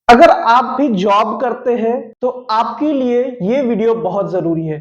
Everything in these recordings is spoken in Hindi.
अगर आप भी जॉब करते हैं तो आपके लिए ये वीडियो बहुत जरूरी है।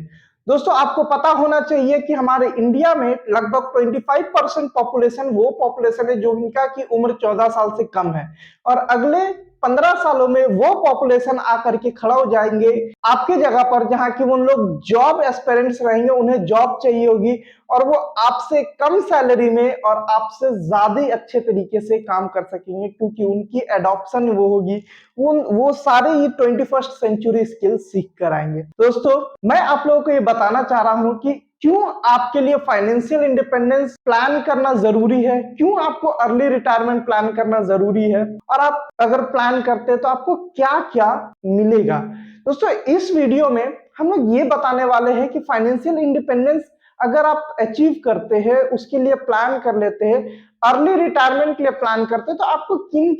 दोस्तों, आपको पता होना चाहिए कि हमारे इंडिया में लगभग 25% पॉपुलेशन वो पॉपुलेशन है जो इनका की उम्र 14 साल से कम है और अगले 15 सालों में वो पॉपुलेशन आकर के खड़ा हो जाएंगे आपके जगह पर, जहां की वो लोग जॉब एस्पिरेंट्स रहेंगे, उन्हें जॉब चाहिए होगी और वो आपसे कम सैलरी में और आपसे ज्यादा अच्छे तरीके से काम कर सकेंगे क्योंकि उनकी एडॉप्शन वो होगी, वो सारे ये 21st सेंचुरी स्किल सीख कर आएंगे। दोस्तों, मैं आप लोगों को ये बताना चाह रहा हूं कि क्यों आपके लिए फाइनेंशियल इंडिपेंडेंस प्लान करना जरूरी है, क्यों आपको अर्ली रिटायरमेंट प्लान करना जरूरी है और आप अगर प्लान करते हैं तो आपको क्या क्या मिलेगा। दोस्तों, इस वीडियो में हम लोग ये बताने वाले हैं कि फाइनेंशियल इंडिपेंडेंस अगर आप अचीव करते हैं, उसके लिए प्लान कर लेते हैं, अर्ली रिटायरमेंट के लिए प्लान करते हैं, तो आपको किन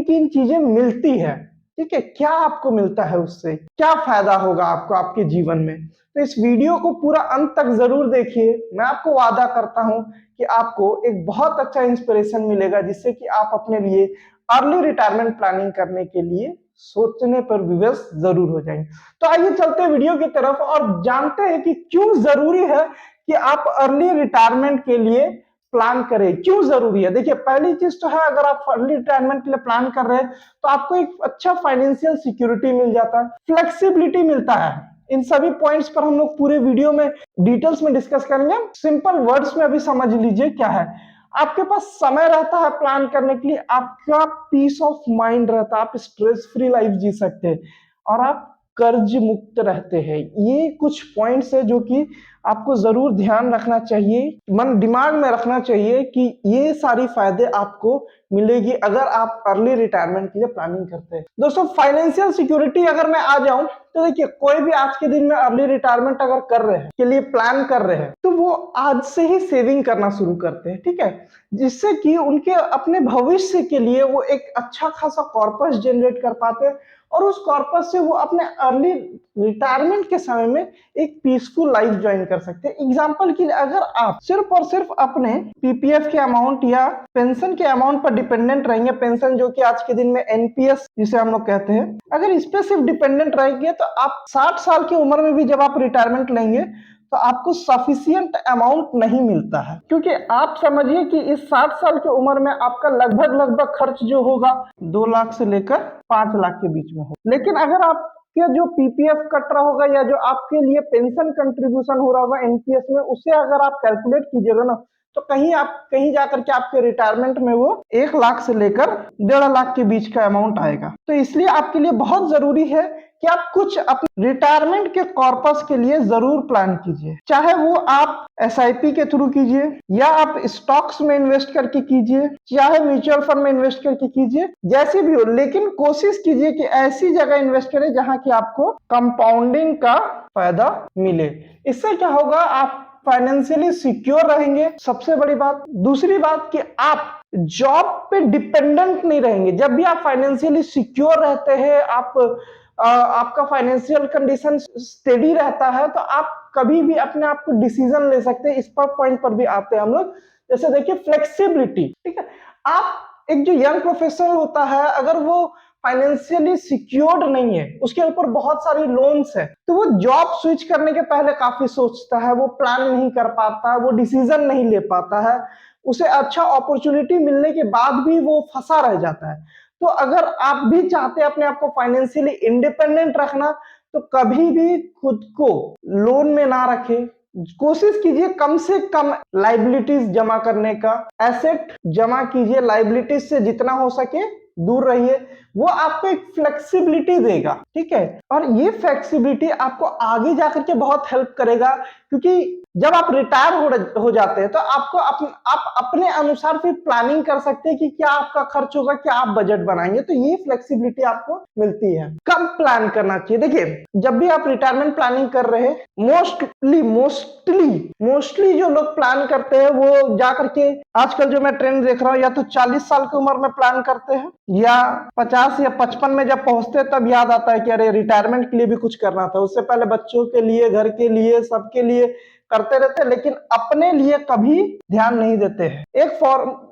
किन चीजें मिलती है। ठीक है, क्या आपको मिलता है, उससे क्या फायदा होगा आपको आपके जीवन में। तो इस वीडियो को पूरा अंत तक जरूर देखिए। मैं आपको वादा करता हूं कि आपको एक बहुत अच्छा इंस्पिरेशन मिलेगा जिससे कि आप अपने लिए अर्ली रिटायरमेंट प्लानिंग करने के लिए सोचने पर विवश जरूर हो जाएंगे। तो आइए चलते हैं वीडियो की तरफ और जानते हैं कि क्यों जरूरी है कि आप अर्ली रिटायरमेंट के लिए प्लान करें। क्यों जरूरी है? देखिए, पहली चीज तो है, अगर आप अर्ली रिटायरमेंट के लिए प्लान कर रहे हैं तो आपको एक अच्छा फाइनेंशियल सिक्योरिटी मिल जाता है, फ्लेक्सिबिलिटी मिलता है। इन सभी पॉइंट्स पर हम लोग पूरे वीडियो में डिटेल्स में डिस्कस करेंगे। सिंपल वर्ड्स में अभी समझ लीजिए क्या है। आपके पास समय रहता है प्लान करने के लिए, आपका पीस ऑफ माइंड रहता है, आप स्ट्रेस फ्री लाइफ जी सकते हैं और आप कर्ज मुक्त रहते हैं। ये कुछ पॉइंट्स है जो कि आपको जरूर ध्यान रखना चाहिए, मन दिमाग में रखना चाहिए कि ये सारी फायदे आपको मिलेगी अगर आप अर्ली रिटायरमेंट के लिए प्लानिंग करते हैं। दोस्तों, फाइनेंशियल सिक्योरिटी अगर मैं आ जाऊं तो देखिए, कोई भी आज के दिन में अर्ली रिटायरमेंट अगर कर रहे हैं, के लिए प्लान कर रहे हैं, तो वो आज से ही सेविंग करना शुरू करते हैं। ठीक है, जिससे कि उनके अपने भविष्य के लिए वो एक अच्छा खासा कॉर्पस जनरेट कर पाते हैं और उस कॉर्पस से वो अपने अर्ली रिटायरमेंट के समय में एक पीसफुल लाइफ ज्वाइन कर सकते हैं। एग्जांपल के लिए, अगर आप सिर्फ और सिर्फ अपने पीपीएफ के अमाउंट या पेंशन के अमाउंट पर डिपेंडेंट रहेंगे, पेंशन जो कि आज के दिन में एनपीएस जिसे हम लोग कहते हैं, अगर इस पे सिर्फ डिपेंडेंट रहेंगे तो आप 60 साल की उम्र में भी जब आप रिटायरमेंट लेंगे तो आपको सफिशियंट अमाउंट नहीं मिलता है, क्योंकि आप समझिए कि इस 60 साल की उम्र में आपका लगभग खर्च जो होगा 2 लाख से लेकर 5 लाख के बीच में हो। लेकिन अगर आप जो पीपीएफ कट रहा होगा या जो आपके लिए पेंशन कंट्रीब्यूशन हो रहा होगा एनपीएस में, उसे अगर आप कैलकुलेट कीजिएगा ना, तो कहीं जाकर के आपके रिटायरमेंट में वो 1 लाख से लेकर 1.5 लाख के बीच का अमाउंट आएगा। तो इसलिए आपके लिए बहुत जरूरी है कि आप कुछ अपने रिटायरमेंट के कॉर्पस के लिए जरूर प्लान कीजिए, चाहे वो आप एसआईपी के थ्रू कीजिए या आप स्टॉक्स में इन्वेस्ट करके कीजिए, चाहे म्यूचुअल फंड में इन्वेस्ट करके कीजिए, जैसे भी हो, लेकिन कोशिश कीजिए कि ऐसी जगह इन्वेस्ट करें जहां की आपको कंपाउंडिंग का फायदा मिले। इससे क्या होगा, आप फाइनेंशियली सिक्योर रहेंगे, सबसे बड़ी बात। दूसरी बात कि आप जॉब पे डिपेंडेंट नहीं रहेंगे। जब भी आप फाइनेंशियली सिक्योर रहते हैं, आपका फाइनेंशियल कंडीशन स्टेडी रहता है, तो आप कभी भी अपने आप को डिसीजन ले सकते हैं। इस पर पॉइंट पर भी आते हैं हम लोग। जैसे देखिए, फ्लेक्सिबिलिटी। ठीक है, आप एक जो यंग प्रोफेशनल होता है, अगर वो फाइनेंशियली सिक्योर्ड नहीं है, उसके ऊपर बहुत सारी लोन्स है, तो वो जॉब स्विच करने के पहले काफी सोचता है, वो प्लान नहीं कर पाता है, वो डिसीजन नहीं ले पाता है, उसे अच्छा अपॉर्चुनिटी मिलने के बाद भी वो फंसा रह जाता है। तो अगर आप भी चाहते हैं अपने आप को फाइनेंशियली इंडिपेंडेंट रखना, तो कभी भी खुद को लोन में ना रखें। कोशिश कीजिए कम से कम लाइबिलिटीज जमा करने का, एसेट जमा कीजिए, लाइबिलिटीज से जितना हो सके दूर रहिए। वो आपको एक फ्लेक्सिबिलिटी देगा। ठीक है, और ये फ्लेक्सिबिलिटी आपको आगे जाकर के बहुत हेल्प करेगा, क्योंकि जब आप रिटायर हो जाते हैं तो आप अपने अनुसार फिर प्लानिंग कर सकते हैं कि क्या आपका खर्च होगा, क्या आप बजट बनाएंगे। तो ये फ्लेक्सिबिलिटी आपको मिलती है। कब प्लान करना चाहिए? देखिए, जब भी आप रिटायरमेंट प्लानिंग कर रहे हैं, मोस्टली जो लोग प्लान करते हैं वो जाकर के, आजकल जो मैं ट्रेंड देख रहा हूँ, या तो 40 साल की उम्र में प्लान करते हैं या 50 या 55 में जब पहुंचते हैं तब याद आता है कि अरे रिटायरमेंट के लिए भी कुछ करना था। उससे पहले बच्चों के लिए, घर के लिए, सबके लिए करते रहते हैं, लेकिन अपने लिए कभी ध्यान नहीं देते हैं।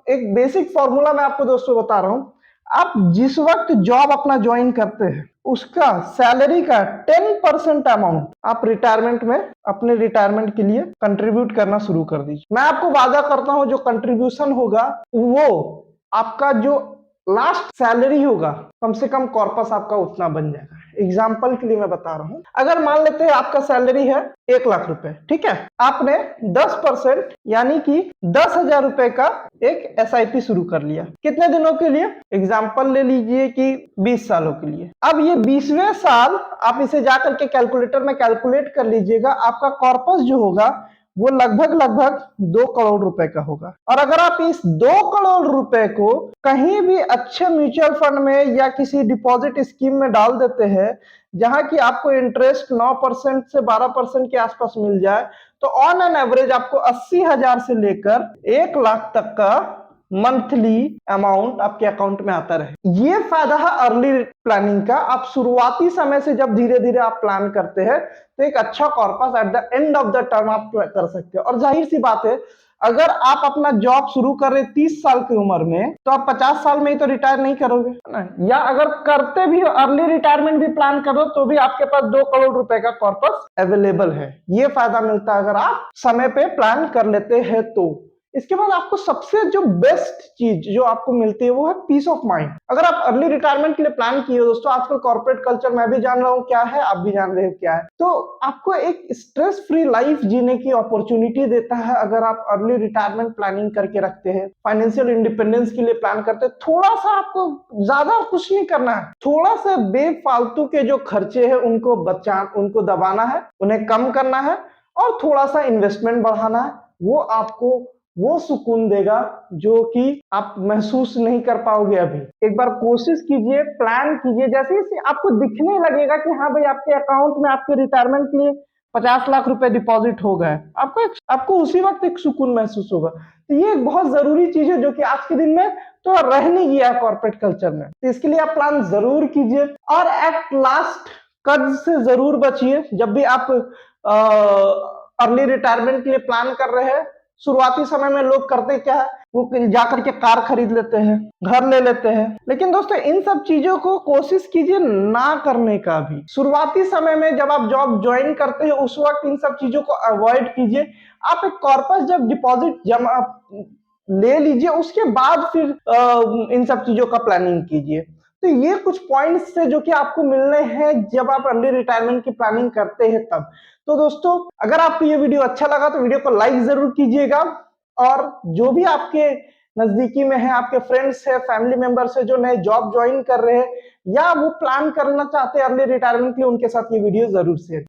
एक बेसिक फॉर्मूला मैं आपको दोस्तों बता रहा हूं। आप जिस वक्त जॉब अपना ज्वाइन करते हैं उसका सैलरी का 10% अमाउंट आप रिटायरमेंट में अपने रिटायरमेंट के लिए कंट्रीब्यूट करना शुरू कर दीजिए। मैं आपको वादा करता हूं जो कंट्रीब्यूशन होगा वो आपका जो लास्ट सैलरी होगा कम से कम कॉर्पस आपका उतना बन जाएगा। एग्जाम्पल के लिए मैं बता रहा हूं, अगर मान लेते हैं आपका सैलरी है 1 लाख रुपए, ठीक है, आपने 10% यानी कि 10,000 रुपए का एक SIP शुरू कर लिया। कितने दिनों के लिए? एग्जाम्पल ले लीजिए कि 20 सालों के लिए। अब ये 20वें साल आप इसे जाकर के कैलकुलेटर में कैलकुलेट कर लीजिएगा, आपका कॉर्पस जो होगा वो लगभग 2 करोड़ रुपए का होगा। और अगर आप इस 2 करोड़ रुपए को कहीं भी अच्छे म्यूचुअल फंड में या किसी डिपॉजिट स्कीम में डाल देते हैं जहां की आपको इंटरेस्ट 9% से 12% के आसपास मिल जाए, तो ऑन एन एवरेज आपको 80,000 से लेकर 1 लाख तक का मंथली अमाउंट आपके अकाउंट में आता रहे। ये फायदा है अर्ली प्लानिंग का। आप शुरुआती समय से जब धीरे धीरे आप प्लान करते हैं तो एक अच्छा corpus at the end of the term आप कर सकते हो। और जाहिर सी बात है, अगर आप अपना जॉब शुरू कर रहे 30 साल की उम्र में तो आप 50 साल में ही तो रिटायर नहीं करोगे ना। या अगर करते भी हो, अर्ली रिटायरमेंट भी प्लान करो, तो भी आपके पास 2 करोड़ रुपए का कॉर्पस अवेलेबल है। ये फायदा मिलता है अगर आप समय पे प्लान कर लेते हैं तो। इसके बाद आपको सबसे जो बेस्ट चीज जो आपको मिलती है वो है पीस ऑफ माइंड। अगर आप अर्ली रिटायरमेंट के लिए प्लान किए हो दोस्तों, आजकल कॉर्पोरेट कल्चर मैं भी जान रहा हूं क्या है, आप भी जान रहे हो क्या है, तो आपको एक स्ट्रेस फ्री लाइफ जीने की अपॉर्चुनिटी देता है अगर आप अर्ली रिटायरमेंट प्लानिंग करके रखते हैं। फाइनेंशियल इंडिपेंडेंस के लिए प्लान करते हैं। थोड़ा सा आपको ज्यादा कुछ नहीं करना है, थोड़ा सा बेफालतू के जो खर्चे हैं उनको दबाना है, उन्हें कम करना है और थोड़ा सा इन्वेस्टमेंट बढ़ाना है। वो आपको वो सुकून देगा जो कि आप महसूस नहीं कर पाओगे अभी। एक बार कोशिश कीजिए, प्लान कीजिए, जैसे ही आपको दिखने लगेगा कि हाँ भाई आपके अकाउंट में आपके रिटायरमेंट के लिए 50 लाख रुपए डिपॉजिट हो गए, आपको उसी वक्त एक सुकून महसूस होगा। तो ये एक बहुत जरूरी चीज है जो कि आज के दिन में तो रह नहीं गया कॉर्पोरेट कल्चर में। तो इसके लिए आप प्लान जरूर कीजिए। और एट लास्ट कर्ज से जरूर बचिए। जब भी आप अर्ली रिटायरमेंट के लिए प्लान कर रहे हैं, शुरुआती समय में लोग करते क्या है, वो जाकर के कार खरीद लेते हैं, घर ले लेते हैं। लेकिन दोस्तों इन सब चीजों को कोशिश कीजिए ना करने का भी। शुरुआती समय में जब आप जॉब ज्वाइन करते हैं उस वक्त इन सब चीजों को अवॉइड कीजिए। आप एक कॉर्पस जब डिपॉजिट जमा ले लीजिए उसके बाद फिर इन सब चीजों का प्लानिंग कीजिए। तो ये कुछ पॉइंट्स है जो कि आपको मिलने हैं जब आप अर्ली रिटायरमेंट की प्लानिंग करते हैं तब। तो दोस्तों अगर आपको ये वीडियो अच्छा लगा तो वीडियो को लाइक जरूर कीजिएगा। और जो भी आपके नजदीकी में है, आपके फ्रेंड्स है, फैमिली मेंबर्स है जो नए जॉब ज्वाइन कर रहे हैं या वो प्लान करना चाहते हैं अर्ली रिटायरमेंट के लिए, उनके साथ ये वीडियो जरूर शेयर